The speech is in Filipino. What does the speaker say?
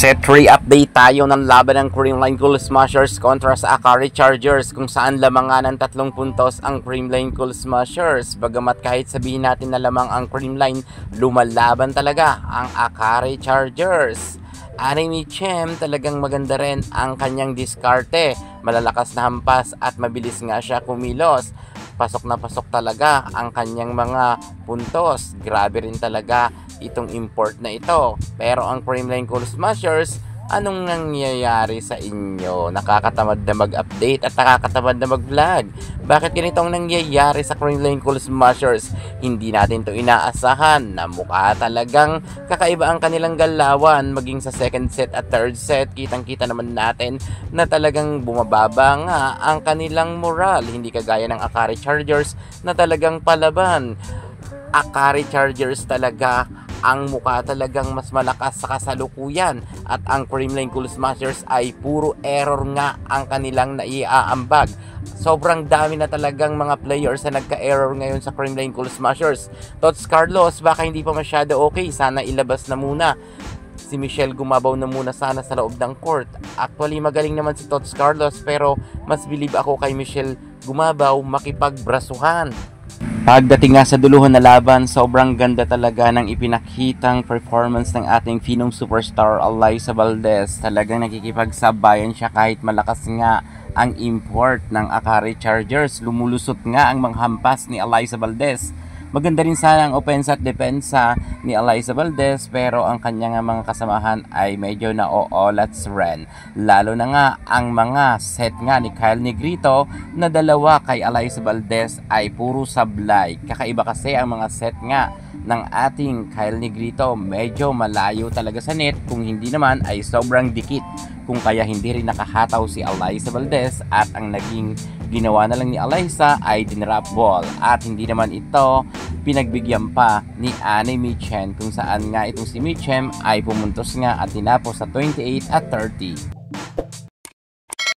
Set 3 update tayo ng laban ng Creamline Cool Smashers kontra sa Akari Chargers, kung saan lamang nga ng 3 puntos ang Creamline Cool Smashers. Bagamat kahit sabihin natin na lamang ang Creamline, lumalaban talaga ang Akari Chargers. Anime Chem, talagang maganda rin ang kanyang diskarte. Malalakas na hampas at mabilis nga siya kumilos. Pasok na pasok talaga ang kanyang mga puntos. Grabe rin talaga itong import na ito. Pero ang Creamline Cool Smashers, anong nangyayari sa inyo? Nakakatamad na mag-update at nakakatamad na mag-vlog. Bakit ganito ang nangyayari sa Creamline Cool Smashers? Hindi natin to inaasahan na mukha talagang kakaiba ang kanilang galawan. Maging sa second set at third set, kitang-kita naman natin na talagang bumababa nga ang kanilang moral. Hindi kagaya ng Akari Chargers na talagang palaban. Akari Chargers talaga ang mukha talagang mas malakas sa kasalukuyan, at ang Creamline Cool Smashers ay puro error nga ang kanilang naiaambag. Sobrang dami na talagang mga players na nagka-error ngayon sa Creamline Cool Smashers. Tots Carlos, baka hindi pa masyado okay, sana ilabas na muna. Si Michelle gumabaw na muna sana sa loob ng court. Actually magaling naman si Tots Carlos, pero mas believe ako kay Michelle gumabaw makipagbrasuhan. Pagdating nga sa duluhan na laban, sobrang ganda talaga ng ipinakitang performance ng ating Phenom superstar Alyssa Valdez. Talagang nakikipagsabayan siya kahit malakas nga ang import ng Akari Chargers. Lumulusot nga ang mga hampas ni Alyssa Valdez. Maganda rin sana ang opensa at depensa ni Alyssa Valdez, pero ang kanyang mga kasamahan ay medyo na-oolats rin. Lalo na nga ang mga set nga ni Kyle Negrito na dalawa kay Alyssa Valdez ay puro sablay. Kakaiba kasi ang mga set nga ng ating Kyle Negrito, medyo malayo talaga sa net, kung hindi naman ay sobrang dikit. Kung kaya hindi rin nakahataw si Alyssa Valdez, at ang naging ginawa na lang ni Alyssa ay dinrap ball, at hindi naman ito pinagbigyan pa ni Anime Chem, kung saan nga itong si Michem ay pumuntos nga at tinapos sa 28 at 30.